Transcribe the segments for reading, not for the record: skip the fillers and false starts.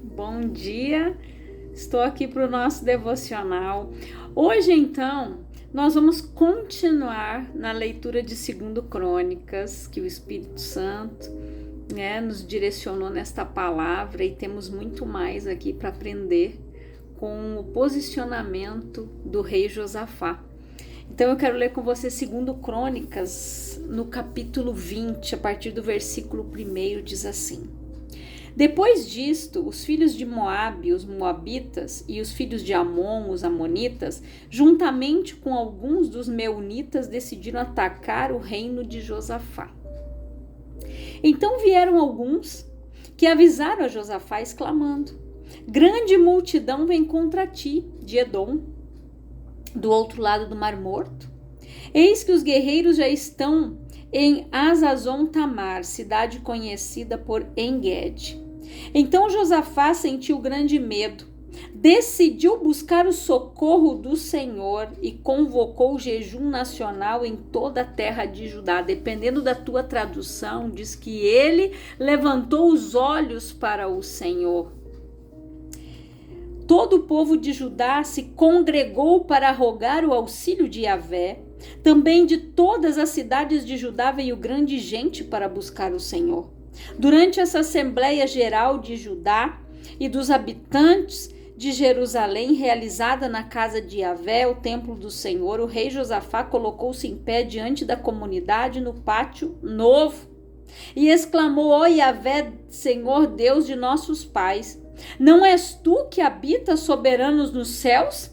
Bom dia, estou aqui para o nosso devocional. Hoje, então, nós vamos continuar na leitura de 2 Crônicas, que o Espírito Santo nos direcionou nesta palavra, e temos muito mais aqui para aprender com o posicionamento do rei Josafá. Então eu quero ler com você 2 Crônicas, no capítulo 20, a partir do versículo 1, diz assim: Depois disto, os filhos de Moabe, os moabitas, e os filhos de Amon, os amonitas, juntamente com alguns dos meunitas, decidiram atacar o reino de Josafá. Então vieram alguns que avisaram a Josafá, exclamando: Grande multidão vem contra ti, de Edom, do outro lado do Mar Morto. Eis que os guerreiros já estão em Hazazon Tamar, cidade conhecida por En-Gede. Então Josafá sentiu grande medo, decidiu buscar o socorro do Senhor e convocou o jejum nacional em toda a terra de Judá. Dependendo da tua tradução, diz que ele levantou os olhos para o Senhor. Todo o povo de Judá se congregou para rogar o auxílio de Yahvé. Também de todas as cidades de Judá veio grande gente para buscar o Senhor. Durante essa Assembleia Geral de Judá e dos habitantes de Jerusalém, realizada na casa de Yahvé, o templo do Senhor, o rei Josafá colocou-se em pé diante da comunidade no pátio novo e exclamou: Ó Yahvé, Senhor Deus de nossos pais, não és tu que habitas soberanos nos céus?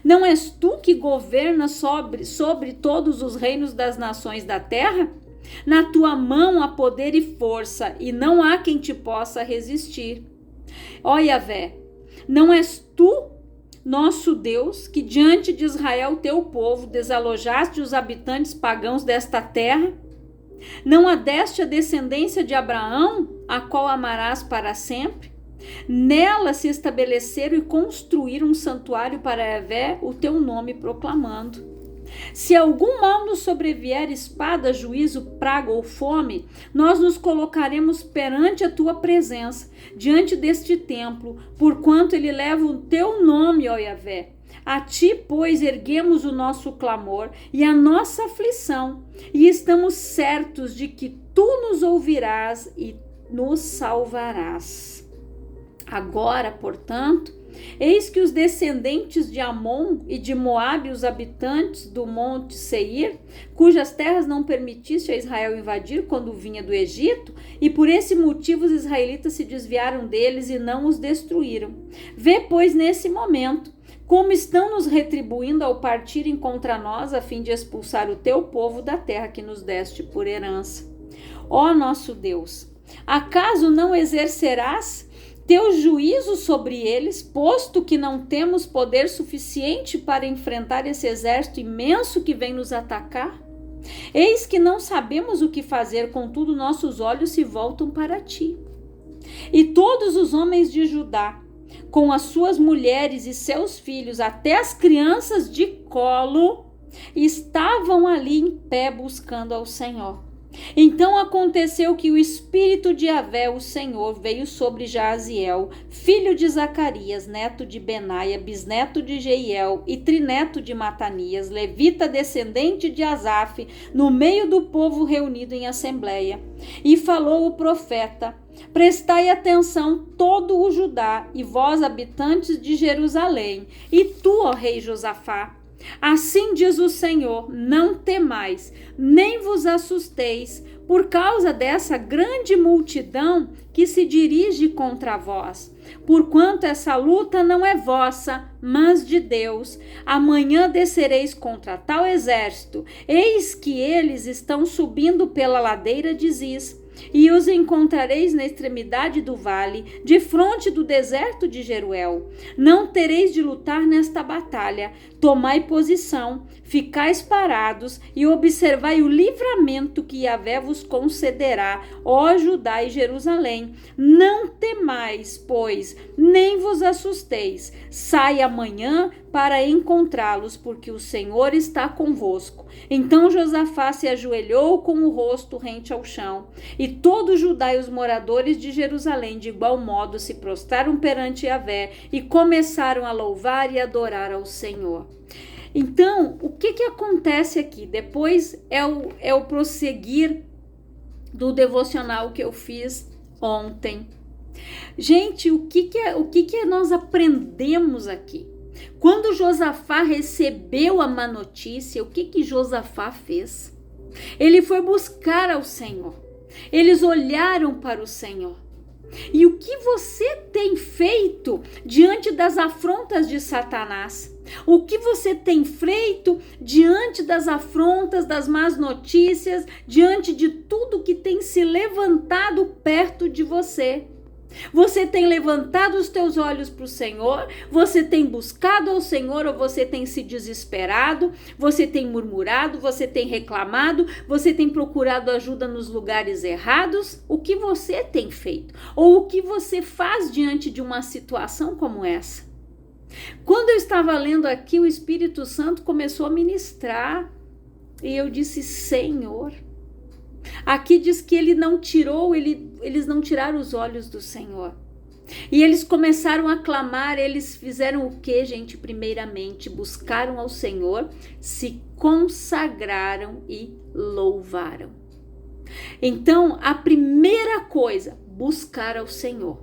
Não és tu que governas sobre todos os reinos das nações da terra? Na tua mão há poder e força, e não há quem te possa resistir. Ó Yahvé, não és tu, nosso Deus, que diante de Israel, teu povo, desalojaste os habitantes pagãos desta terra? Não adeste a descendência de Abraão, a qual amarás para sempre? Nela se estabeleceram e construíram um santuário para Yahvé, o teu nome proclamando. Se algum mal nos sobrevier, espada, juízo, praga ou fome, nós nos colocaremos perante a tua presença, diante deste templo, porquanto ele leva o teu nome, ó Yahvé. A ti, pois, erguemos o nosso clamor e a nossa aflição, e estamos certos de que tu nos ouvirás e nos salvarás. Agora, portanto, eis que os descendentes de Amon e de Moabe, os habitantes do monte Seir, cujas terras não permitiste a Israel invadir quando vinha do Egito, e por esse motivo os israelitas se desviaram deles e não os destruíram. Vê, pois, nesse momento, como estão nos retribuindo ao partirem contra nós, a fim de expulsar o teu povo da terra que nos deste por herança. Ó nosso Deus, acaso não exercerás teu juízo sobre eles, posto que não temos poder suficiente para enfrentar esse exército imenso que vem nos atacar? Eis que não sabemos o que fazer, contudo nossos olhos se voltam para ti. E todos os homens de Judá, com as suas mulheres e seus filhos, até as crianças de colo, estavam ali em pé buscando ao Senhor. Então aconteceu que o Espírito de Yahvé, o Senhor, veio sobre Jaziel, filho de Zacarias, neto de Benaia, bisneto de Jeiel e trineto de Matanias, levita descendente de Asaf, no meio do povo reunido em assembleia. E falou o profeta: Prestai atenção todo o Judá e vós, habitantes de Jerusalém, e tu, ó rei Josafá. Assim diz o Senhor: não temais, nem vos assusteis, por causa dessa grande multidão que se dirige contra vós. Porquanto essa luta não é vossa, mas de Deus. Amanhã descereis contra tal exército. Eis que eles estão subindo pela ladeira de Ziz, e os encontrareis na extremidade do vale, de fronte do deserto de Jeruel. Não tereis de lutar nesta batalha. Tomai posição, ficais parados e observai o livramento que Yahvé vos concederá, ó Judá e Jerusalém. Não temais, pois, nem vos assusteis. Sai amanhã para encontrá-los, porque o Senhor está convosco. Então Josafá se ajoelhou com o rosto rente ao chão, e todo Judá e os moradores de Jerusalém de igual modo se prostraram perante Yahvé e começaram a louvar e adorar ao Senhor. Então, o que acontece aqui? Depois é o prosseguir do devocional que eu fiz ontem. Gente, o que nós aprendemos aqui? Quando Josafá recebeu a má notícia, o que Josafá fez? Ele foi buscar ao Senhor. Eles olharam para o Senhor. E o que você tem feito diante das afrontas de Satanás? O que você tem feito diante das afrontas, das más notícias, diante de tudo que tem se levantado perto de você? Você tem levantado os teus olhos para o Senhor? Você tem buscado ao Senhor ou você tem se desesperado? Você tem murmurado? Você tem reclamado? Você tem procurado ajuda nos lugares errados? O que você tem feito? Ou o que você faz diante de uma situação como essa? Quando eu estava lendo aqui, o Espírito Santo começou a ministrar e eu disse: Senhor. Aqui diz que eles não tiraram os olhos do Senhor. E eles começaram a clamar. Eles fizeram o que, gente? Primeiramente, buscaram ao Senhor, se consagraram e louvaram. Então, a primeira coisa, buscar ao Senhor.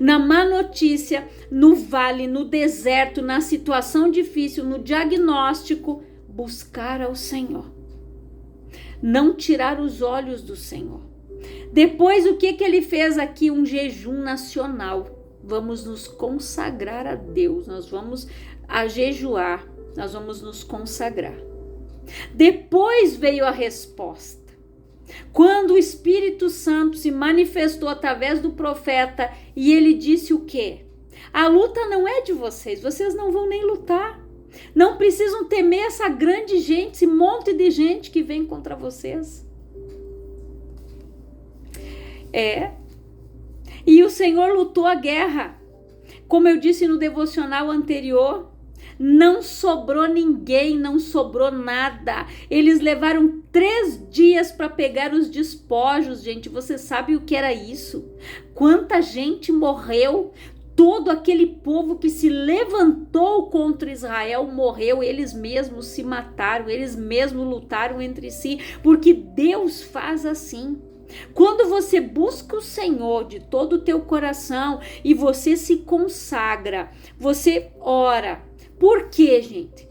Na má notícia, no vale, no deserto, na situação difícil, no diagnóstico, buscar ao Senhor. Não tirar os olhos do Senhor. Depois, o que ele fez aqui? Um jejum nacional. Vamos nos consagrar a Deus. Nós vamos jejuar. Nós vamos nos consagrar. Depois veio a resposta. Quando o Espírito Santo se manifestou através do profeta e ele disse o quê? A luta não é de vocês. Vocês não vão nem lutar. Não precisam temer essa grande gente, esse monte de gente que vem contra vocês. E o Senhor lutou a guerra. Como eu disse no devocional anterior, não sobrou ninguém, não sobrou nada. Eles levaram 3 dias para pegar os despojos, gente. Você sabe o que era isso? Quanta gente morreu? Todo aquele povo que se levantou contra Israel morreu, eles mesmos se mataram, eles mesmos lutaram entre si, porque Deus faz assim. Quando você busca o Senhor de todo o teu coração e você se consagra, você ora. Por quê, gente?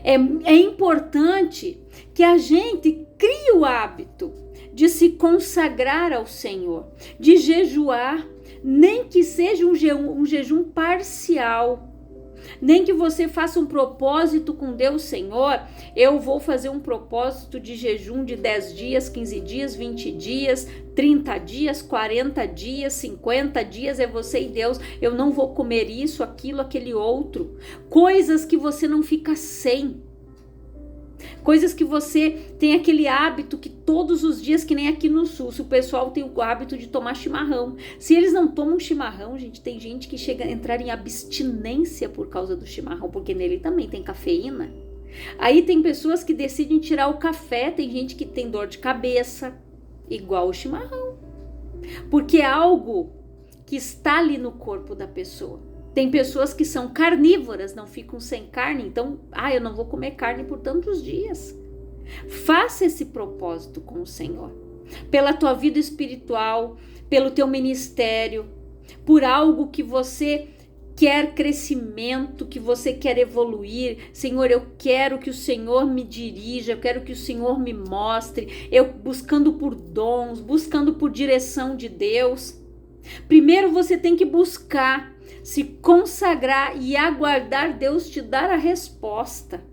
É importante que a gente crie o hábito de se consagrar ao Senhor, de jejuar. Nem que seja um jejum parcial, nem que você faça um propósito com Deus: Senhor, eu vou fazer um propósito de jejum de 10 dias, 15 dias, 20 dias, 30 dias, 40 dias, 50 dias, é você e Deus, eu não vou comer isso, aquilo, aquele outro, coisas que você não fica sem. Coisas que você tem aquele hábito que todos os dias, que nem aqui no sul, se o pessoal tem o hábito de tomar chimarrão. Se eles não tomam chimarrão, gente, tem gente que chega a entrar em abstinência por causa do chimarrão, porque nele também tem cafeína. Aí tem pessoas que decidem tirar o café, tem gente que tem dor de cabeça, igual o chimarrão. Porque é algo que está ali no corpo da pessoa. Tem pessoas que são carnívoras, não ficam sem carne, então, eu não vou comer carne por tantos dias. Faça esse propósito com o Senhor, pela tua vida espiritual, pelo teu ministério, por algo que você quer crescimento, que você quer evoluir. Senhor, eu quero que o Senhor me dirija, eu quero que o Senhor me mostre, eu buscando por dons, buscando por direção de Deus. Primeiro você tem que buscar, se consagrar e aguardar Deus te dar a resposta.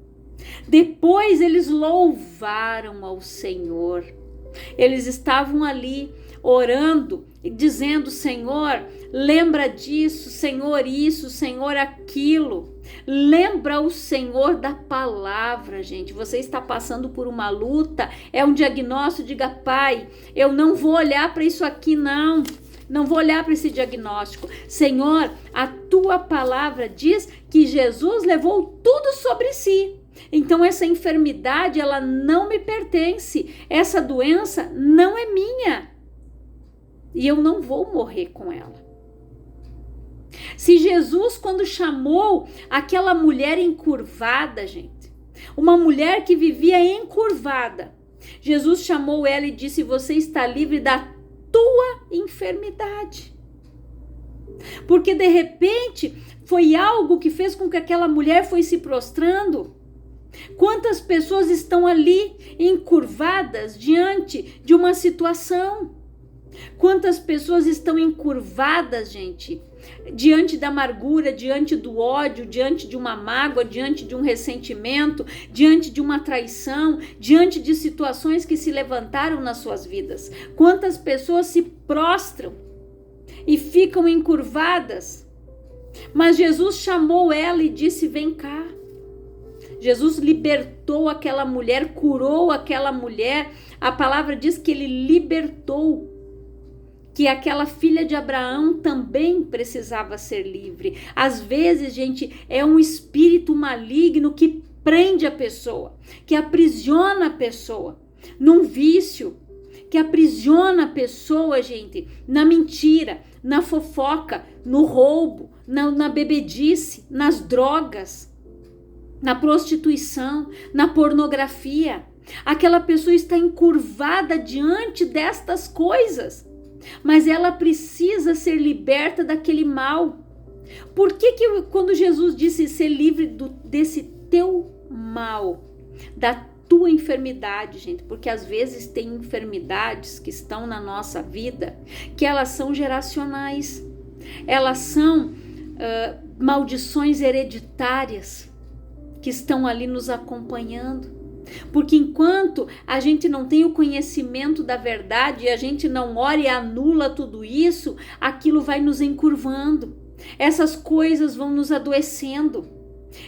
Depois eles louvaram ao Senhor. Eles estavam ali orando e dizendo: Senhor, lembra disso, Senhor isso, Senhor aquilo. Lembra o Senhor da palavra, gente. Você está passando por uma luta, é um diagnóstico, diga: Pai, eu não vou olhar para isso aqui não. não vou olhar para esse diagnóstico. Senhor, a tua palavra diz que Jesus levou tudo sobre si. Então essa enfermidade, ela não me pertence. Essa doença não é minha. E eu não vou morrer com ela. Se Jesus, quando chamou aquela mulher encurvada, gente, uma mulher que vivia encurvada, Jesus chamou ela e disse: você está livre da tua enfermidade. Porque de repente foi algo que fez com que aquela mulher fosse se prostrando. Quantas pessoas estão ali encurvadas diante de uma situação? Quantas pessoas estão encurvadas, gente, diante da amargura, diante do ódio, diante de uma mágoa, diante de um ressentimento, diante de uma traição, diante de situações que se levantaram nas suas vidas? Quantas pessoas se prostram e ficam encurvadas? Mas Jesus chamou ela e disse: vem cá. Jesus libertou aquela mulher, curou aquela mulher. A palavra diz que ele libertou, que aquela filha de Abraão também precisava ser livre. Às vezes, gente, é um espírito maligno que prende a pessoa, que aprisiona a pessoa num vício, que aprisiona a pessoa, gente, na mentira, na fofoca, no roubo, na bebedice, nas drogas, na prostituição, na pornografia. Aquela pessoa está encurvada diante destas coisas, mas ela precisa ser liberta daquele mal. Por que quando Jesus disse ser livre desse teu mal, da tua enfermidade, gente? Porque às vezes tem enfermidades que estão na nossa vida que elas são geracionais, elas são maldições hereditárias que estão ali nos acompanhando. Porque enquanto a gente não tem o conhecimento da verdade, a gente não ora e anula tudo isso, aquilo vai nos encurvando. Essas coisas vão nos adoecendo.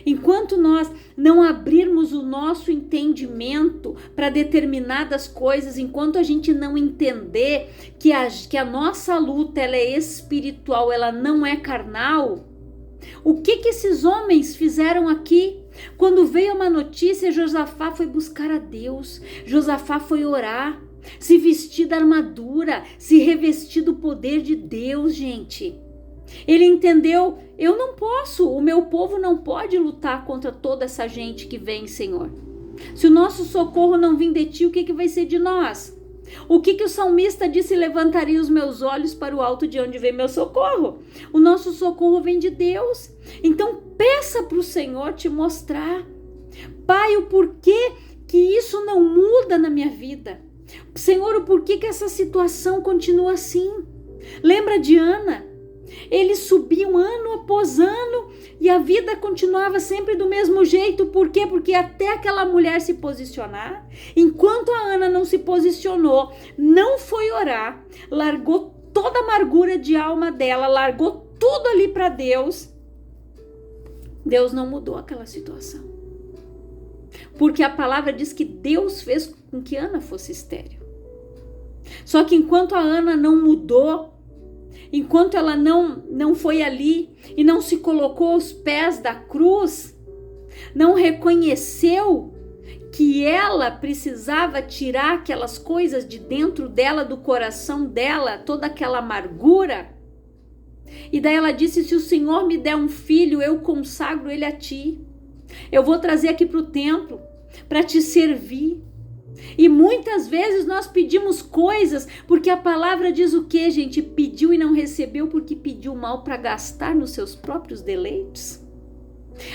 Enquanto nós não abrirmos o nosso entendimento para determinadas coisas, enquanto a gente não entender que a nossa luta ela é espiritual, ela não é carnal, o que esses homens fizeram aqui? Quando veio uma notícia, Josafá foi buscar a Deus, Josafá foi orar, se vestir da armadura, se revestir do poder de Deus, gente. Ele entendeu, eu não posso, o meu povo não pode lutar contra toda essa gente que vem, Senhor. Se o nosso socorro não vir de ti, o que vai ser de nós? O que o salmista disse? Levantaria os meus olhos para o alto, de onde vem meu socorro. O nosso socorro vem de Deus. Então peça para o Senhor te mostrar, Pai, o porquê que isso não muda na minha vida. Senhor, o porquê que essa situação continua assim. Lembra de Ana? Eles subiam ano após ano e a vida continuava sempre do mesmo jeito. Por quê? Porque até aquela mulher se posicionar, enquanto a Ana não se posicionou, não foi orar, largou toda a amargura de alma dela, largou tudo ali para Deus, Deus não mudou aquela situação. Porque a palavra diz que Deus fez com que Ana fosse estéril. Só que enquanto a Ana não mudou, enquanto ela não foi ali e não se colocou aos pés da cruz, não reconheceu que ela precisava tirar aquelas coisas de dentro dela, do coração dela, toda aquela amargura. E daí ela disse: se o Senhor me der um filho, eu consagro ele a ti. Eu vou trazer aqui para o templo para te servir. E muitas vezes nós pedimos coisas porque a palavra diz o que, gente? Pediu e não recebeu porque pediu mal para gastar nos seus próprios deleites.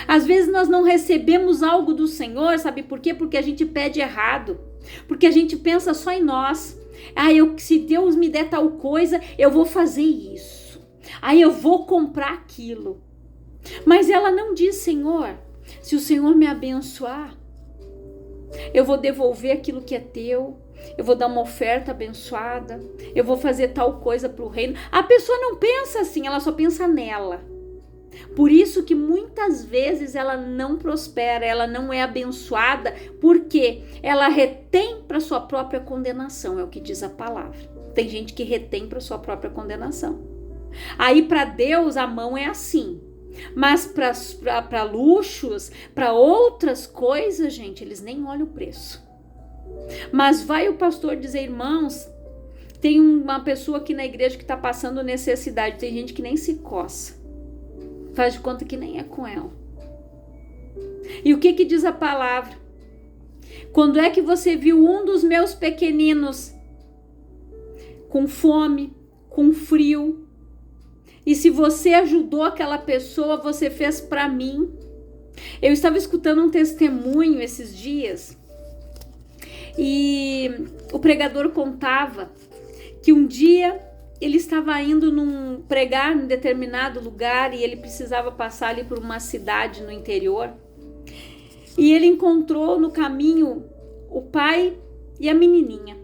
Às vezes nós não recebemos algo do Senhor, sabe por quê? Porque a gente pede errado, porque a gente pensa só em nós. Se Deus me der tal coisa, eu vou fazer isso. Eu vou comprar aquilo. Mas ela não diz: Senhor, se o Senhor me abençoar, eu vou devolver aquilo que é teu, eu vou dar uma oferta abençoada, eu vou fazer tal coisa para o reino. A pessoa não pensa assim, ela só pensa nela. Por isso que muitas vezes ela não prospera, ela não é abençoada, porque ela retém para sua própria condenação, é o que diz a palavra. Tem gente que retém para sua própria condenação. Aí para Deus a mão é assim, mas para luxos, para outras coisas, gente, eles nem olham o preço. Mas vai o pastor dizer, irmãos, tem uma pessoa aqui na igreja que está passando necessidade, tem gente que nem se coça, faz de conta que nem é com ela. E o que diz a palavra? Quando é que você viu um dos meus pequeninos com fome, com frio, e se você ajudou aquela pessoa, você fez para mim? Eu estava escutando um testemunho esses dias, e o pregador contava que um dia ele estava indo pregar em determinado lugar e ele precisava passar ali por uma cidade no interior. E ele encontrou no caminho o pai e a menininha.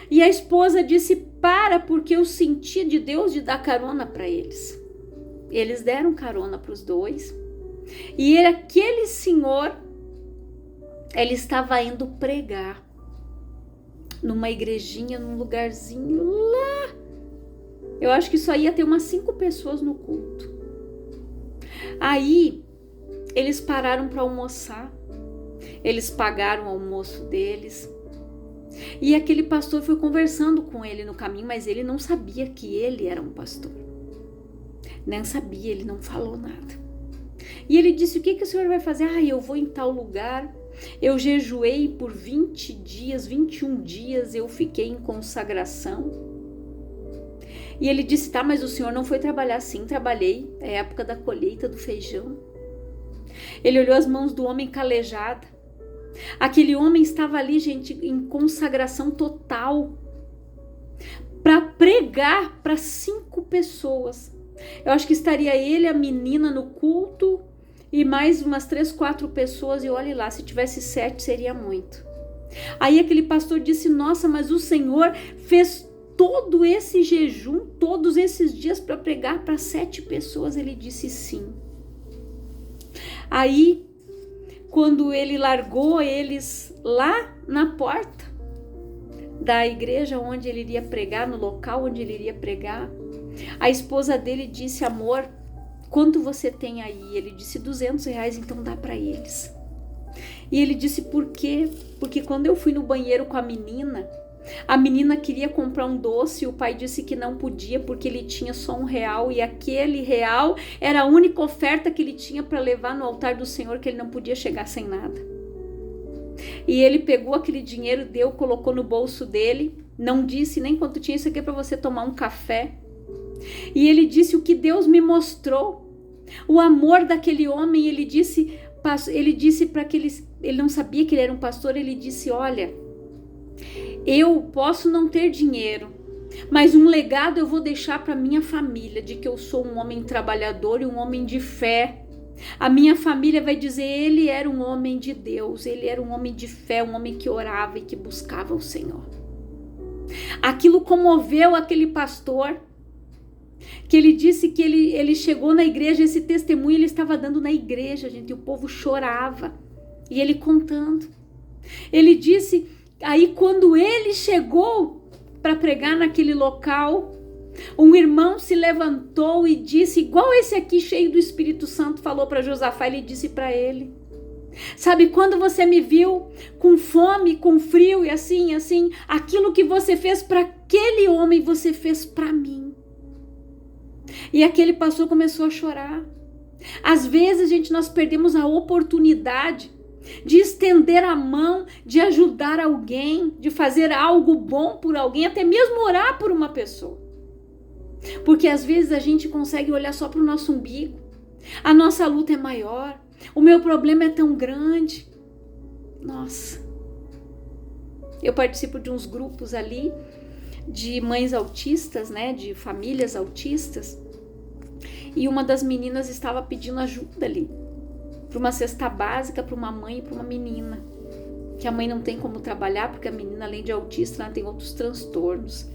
E a esposa disse, porque eu senti de Deus de dar carona para eles. Eles deram carona para os dois. E aquele senhor, ele estava indo pregar numa igrejinha, num lugarzinho lá. Eu acho que só ia ter umas 5 pessoas no culto. Aí, eles pararam para almoçar. Eles pagaram o almoço deles. E aquele pastor foi conversando com ele no caminho, mas ele não sabia que ele era um pastor. Nem sabia, ele não falou nada. E ele disse, o que o senhor vai fazer? Eu vou em tal lugar. Eu jejuei por 20 dias, 21 dias, eu fiquei em consagração. E ele disse, tá, mas o senhor não foi trabalhar? Sim, trabalhei, é época da colheita do feijão. Ele olhou as mãos do homem calejada. Aquele homem estava ali, gente, em consagração total, para pregar para 5 pessoas. Eu acho que estaria ele, a menina no culto, e mais umas 3, 4 pessoas, e olhe lá, se tivesse 7 seria muito. Aí aquele pastor disse, nossa, mas o Senhor fez todo esse jejum, todos esses dias para pregar para 7 pessoas? Ele disse sim. Aí, quando ele largou eles lá na porta da igreja onde ele iria pregar, no local onde ele iria pregar, a esposa dele disse, amor, quanto você tem aí? Ele disse, R$200, então dá para eles. E ele disse, por quê? Porque quando eu fui no banheiro com a menina queria comprar um doce e o pai disse que não podia porque ele tinha só R$1 e aquele R$1 era a única oferta que ele tinha para levar no altar do Senhor, que ele não podia chegar sem nada. E ele pegou aquele dinheiro, deu, colocou no bolso dele, não disse nem quanto tinha, isso aqui é para você tomar um café. E ele disse, o que Deus me mostrou, o amor daquele homem. Ele disse para aqueles, ele não sabia que ele era um pastor, ele disse, olha, eu posso não ter dinheiro, mas um legado eu vou deixar para minha família, de que eu sou um homem trabalhador e um homem de fé. A minha família vai dizer, ele era um homem de Deus, ele era um homem de fé, um homem que orava e que buscava o Senhor. Aquilo comoveu aquele pastor, que ele disse que ele chegou na igreja, esse testemunho ele estava dando na igreja, gente, e o povo chorava, e ele contando. Ele disse, aí quando ele chegou para pregar naquele local, um irmão se levantou e disse, igual esse aqui cheio do Espírito Santo falou para Josafá, ele disse para ele, sabe, quando você me viu com fome, com frio e assim, aquilo que você fez para aquele homem, você fez para mim. E aquele pastor começou a chorar. Às vezes, gente, nós perdemos a oportunidade de estender a mão, de ajudar alguém, de fazer algo bom por alguém, até mesmo orar por uma pessoa. Porque às vezes a gente consegue olhar só para o nosso umbigo. A nossa luta é maior. O meu problema é tão grande. Nossa. Eu participo de uns grupos ali de mães autistas, né, de famílias autistas. E uma das meninas estava pedindo ajuda ali para uma cesta básica para uma mãe e para uma menina, que a mãe não tem como trabalhar porque a menina, além de autista, ela tem outros transtornos.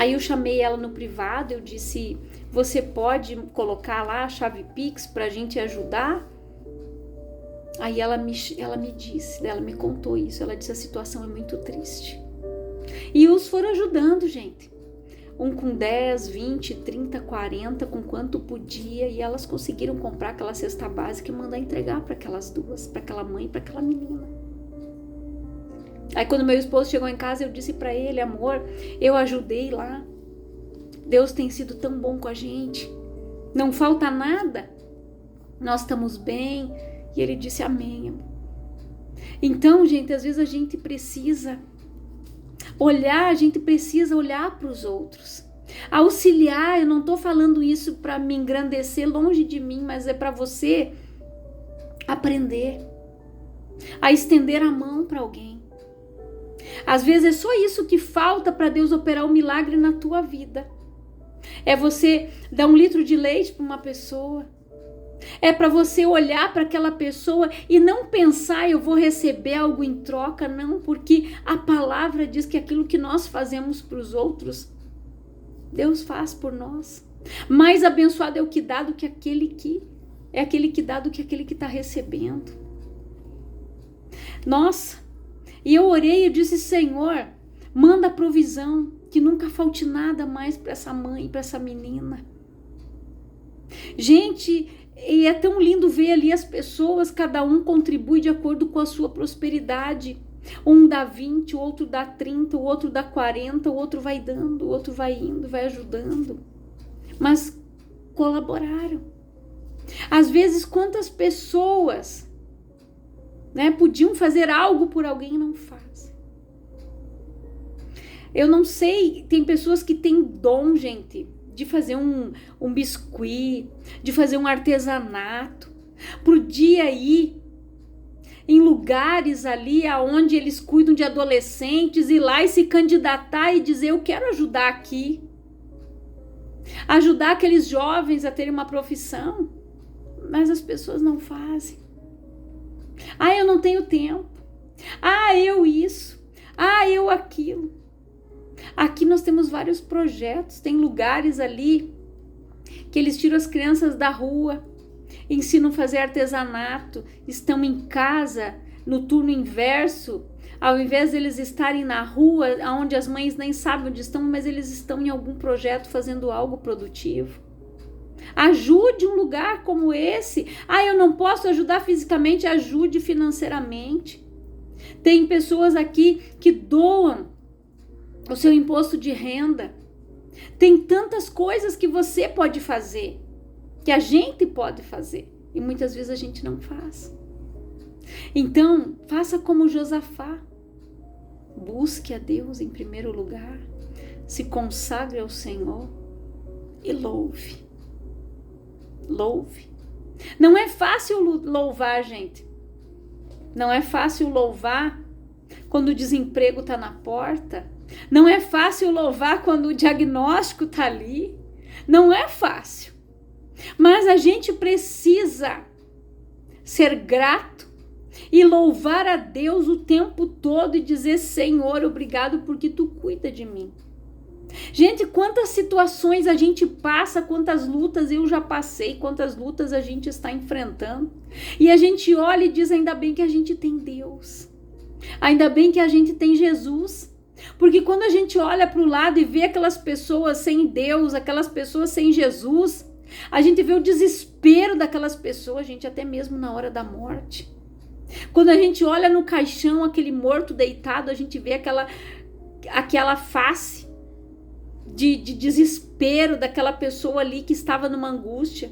Aí eu chamei ela no privado, eu disse, você pode colocar lá a chave Pix pra gente ajudar? Aí ela me disse, ela me contou isso, ela disse, a situação é muito triste. E os foram ajudando, gente. Um com 10, 20, 30, 40, com quanto podia, e elas conseguiram comprar aquela cesta básica e mandar entregar para aquelas duas, para aquela mãe e para aquela menina. Aí quando meu esposo chegou em casa, eu disse para ele, amor, eu ajudei lá. Deus tem sido tão bom com a gente. Não falta nada. Nós estamos bem. E ele disse amém, amor. Então, gente, às vezes a gente precisa olhar para os outros. Auxiliar, eu não estou falando isso para me engrandecer longe de mim, mas é para você aprender a estender a mão para alguém. Às vezes é só isso que falta para Deus operar um milagre na tua vida. É você dar 1 litro de leite para uma pessoa. É para você olhar para aquela pessoa e não pensar, eu vou receber algo em troca, não, porque a palavra diz que aquilo que nós fazemos para os outros, Deus faz por nós. Mais abençoado é o que dá do que aquele que dá do que aquele que está recebendo. Nossa, e eu orei e disse, Senhor, manda provisão, que nunca falte nada mais para essa mãe, para essa menina. Gente, e é tão lindo ver ali as pessoas, cada um contribui de acordo com a sua prosperidade. Um dá 20, o outro dá 30, o outro dá 40, o outro vai dando, o outro vai indo, vai ajudando. Mas colaboraram. Às vezes, quantas pessoas, podiam fazer algo por alguém e não fazem. Eu não sei, tem pessoas que têm dom, gente, de fazer um biscuit, de fazer um artesanato, podia ir em lugares ali onde eles cuidam de adolescentes, ir lá e se candidatar e dizer, eu quero ajudar aqui, ajudar aqueles jovens a terem uma profissão, mas as pessoas não fazem. Eu não tenho tempo, eu isso, eu aquilo. Aqui nós temos vários projetos, tem lugares ali que eles tiram as crianças da rua, ensinam a fazer artesanato, estão em casa no turno inverso, ao invés de eles estarem na rua, onde as mães nem sabem onde estão, mas eles estão em algum projeto fazendo algo produtivo. Ajude um lugar como esse. Eu não posso ajudar fisicamente, ajude financeiramente. Tem pessoas aqui que doam o seu imposto de renda. Tem tantas coisas que você pode fazer, que a gente pode fazer, e muitas vezes a gente não faz. Então, faça como Josafá. Busque a Deus em primeiro lugar, se consagre ao Senhor e louve. Louve. Não é fácil louvar, gente. Não é fácil louvar quando o desemprego está na porta. Não é fácil louvar quando o diagnóstico está ali. Não é fácil. Mas a gente precisa ser grato e louvar a Deus o tempo todo e dizer, Senhor, obrigado porque tu cuida de mim. Gente, quantas situações a gente passa, quantas lutas eu já passei, quantas lutas a gente está enfrentando. E a gente olha e diz, ainda bem que a gente tem Deus. Ainda bem que a gente tem Jesus. Porque quando a gente olha para o lado e vê aquelas pessoas sem Deus, aquelas pessoas sem Jesus, a gente vê o desespero daquelas pessoas, gente, até mesmo na hora da morte. Quando a gente olha no caixão, aquele morto deitado, a gente vê aquela face de desespero daquela pessoa ali que estava numa angústia.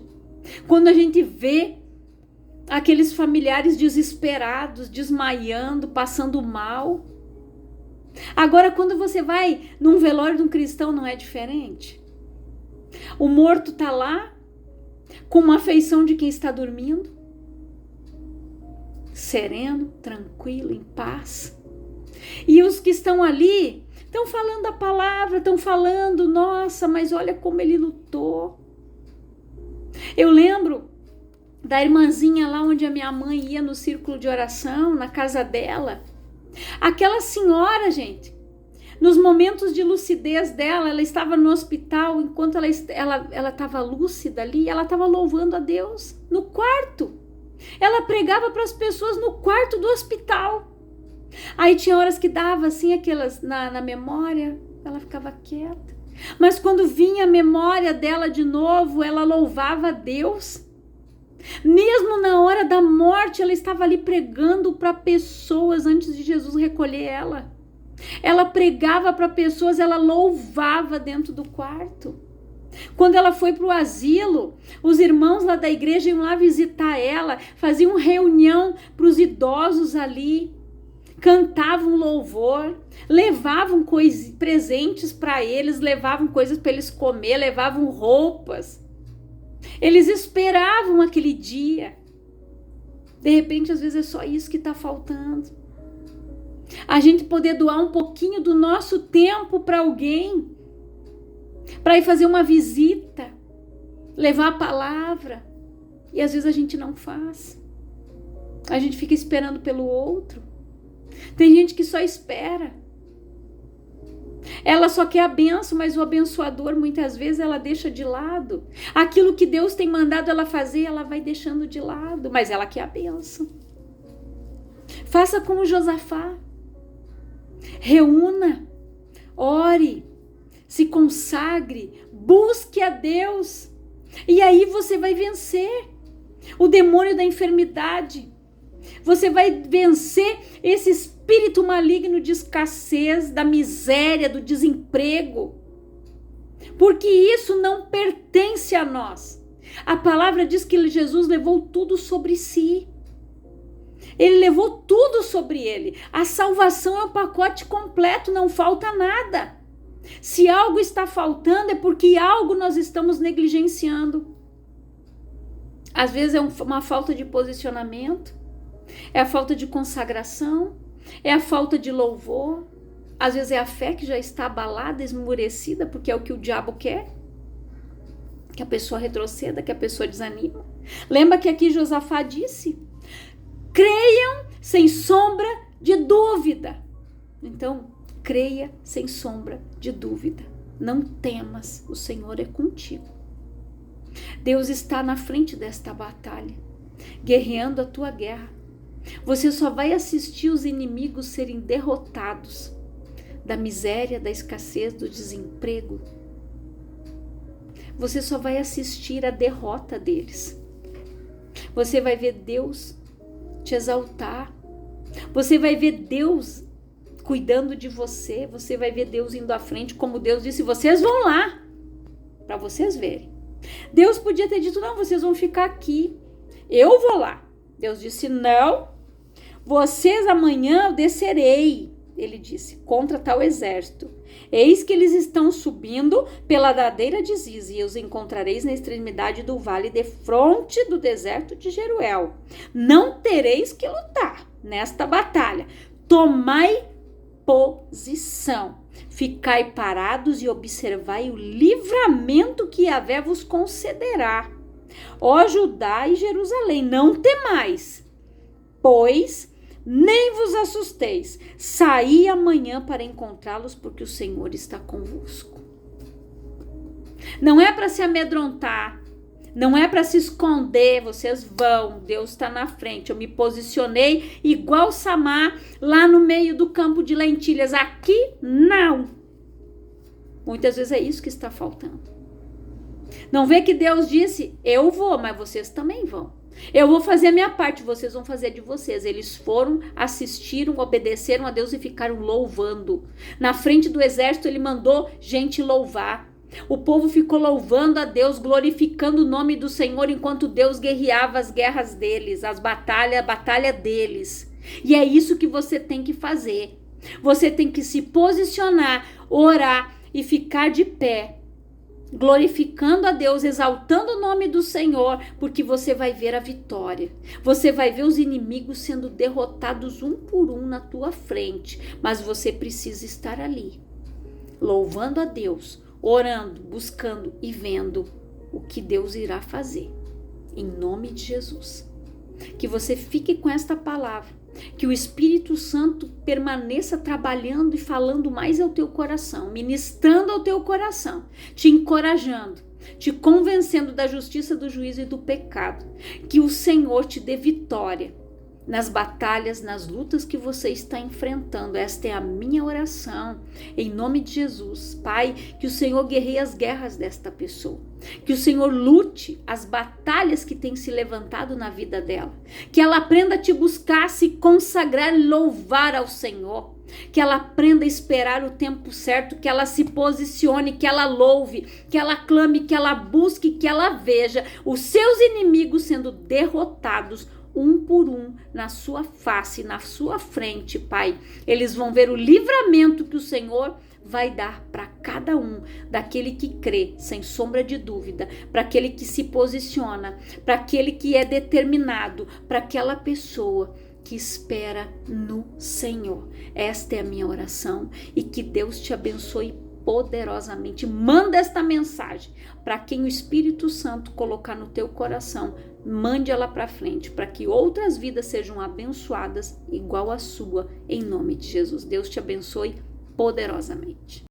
Quando a gente vê aqueles familiares desesperados, desmaiando, passando mal. Agora, quando você vai num velório de um cristão, não é diferente? O morto está lá, com uma afeição de quem está dormindo, sereno, tranquilo, em paz. E os que estão ali estão falando a palavra, estão falando, nossa, mas olha como ele lutou. Eu lembro da irmãzinha lá onde a minha mãe ia no círculo de oração, na casa dela. Aquela senhora, gente, Nos momentos de lucidez dela, ela estava no hospital, enquanto ela estava lúcida ali, ela estava louvando a Deus no quarto. Ela pregava para as pessoas no quarto do hospital. Aí tinha horas que dava assim, aquelas na memória, ela ficava quieta. Mas quando vinha a memória dela de novo, ela louvava a Deus. Mesmo na hora da morte, ela estava ali pregando para pessoas antes de Jesus recolher ela. Ela pregava para pessoas, ela louvava dentro do quarto. Quando ela foi para o asilo, os irmãos lá da igreja iam lá visitar ela, faziam reunião para os idosos ali, cantavam louvor, levavam presentes para eles, levavam coisas para eles comer, levavam roupas. Eles esperavam aquele dia. De repente, às vezes é só isso que está faltando. A gente poder doar um pouquinho do nosso tempo para alguém, para ir fazer uma visita, levar a palavra. E às vezes a gente não faz. A gente fica esperando pelo outro. Tem gente que só espera. Ela só quer a bênção, mas o abençoador muitas vezes ela deixa de lado. Aquilo que Deus tem mandado ela fazer, ela vai deixando de lado, mas ela quer a bênção. Faça como Josafá. Reúna, ore, se consagre, busque a Deus. E aí você vai vencer o demônio da enfermidade. Você vai vencer esse espírito maligno de escassez, da miséria, do desemprego. Porque isso não pertence a nós. A palavra diz que Jesus levou tudo sobre si. Ele levou tudo sobre ele. A salvação é o pacote completo, não falta nada. Se algo está faltando é porque algo nós estamos negligenciando. Às vezes é uma falta de posicionamento, é a falta de consagração, é a falta de louvor. Às vezes é a fé que já está abalada, esmurecida, porque é o que o diabo quer. Que a pessoa retroceda, que a pessoa desanima. Lembra que aqui Josafá disse: creiam sem sombra de dúvida. Então, creia sem sombra de dúvida. Não temas, o Senhor é contigo. Deus está na frente desta batalha, guerreando a tua guerra. Você só vai assistir os inimigos serem derrotados da miséria, da escassez, do desemprego. Você só vai assistir a derrota deles. Você vai ver Deus te exaltar. Você vai ver Deus cuidando de você. Você vai ver Deus indo à frente, como Deus disse: vocês vão lá, para vocês verem. Deus podia ter dito: não, vocês vão ficar aqui, eu vou lá. Deus disse: não, vocês amanhã eu descerei. Ele disse: contra tal exército. Eis que eles estão subindo pela ladeira de Ziz, e os encontrareis na extremidade do vale, defronte do deserto de Jeruel. Não tereis que lutar nesta batalha. Tomai posição. Ficai parados e observai o livramento que Yahvé vos concederá. Ó Judá e Jerusalém, não temais, pois nem vos assusteis. Saí amanhã para encontrá-los, porque o Senhor está convosco. Não é para se amedrontar, não é para se esconder. Vocês vão, Deus está na frente. Eu me posicionei igual Samar lá no meio do campo de lentilhas. Aqui não. Muitas vezes é isso que está faltando. Não vê que Deus disse: eu vou, mas vocês também vão. Eu vou fazer a minha parte, vocês vão fazer a de vocês. Eles foram, assistiram, obedeceram a Deus e ficaram louvando. Na frente do exército ele mandou gente louvar. O povo ficou louvando a Deus, glorificando o nome do Senhor, enquanto Deus guerreava as guerras deles, a batalha deles. E é isso que você tem que fazer. Você tem que se posicionar, orar e ficar de pé, glorificando a Deus, exaltando o nome do Senhor, porque você vai ver a vitória. Você vai ver os inimigos sendo derrotados um por um na tua frente, mas você precisa estar ali, louvando a Deus, orando, buscando e vendo o que Deus irá fazer, em nome de Jesus. Que você fique com esta palavra, Que o Espírito Santo permaneça trabalhando e falando mais ao teu coração, ministrando ao teu coração, te encorajando, te convencendo da justiça, do juízo e do pecado. Que o Senhor te dê vitória nas batalhas, nas lutas que você está enfrentando. Esta é a minha oração, em nome de Jesus. Pai, que o Senhor guerreie as guerras desta pessoa, que o Senhor lute as batalhas que têm se levantado na vida dela, que ela aprenda a te buscar, se consagrar e louvar ao Senhor, que ela aprenda a esperar o tempo certo, que ela se posicione, que ela louve, que ela clame, que ela busque, que ela veja os seus inimigos sendo derrotados um por um, na sua face, na sua frente, Pai. Eles vão ver o livramento que o Senhor vai dar para cada um, daquele que crê, sem sombra de dúvida, para aquele que se posiciona, para aquele que é determinado, para aquela pessoa que espera no Senhor. Esta é a minha oração e que Deus te abençoe poderosamente. Manda esta mensagem para quem o Espírito Santo colocar no teu coração. Mande ela para frente, para que outras vidas sejam abençoadas igual a sua, em nome de Jesus. Deus te abençoe poderosamente.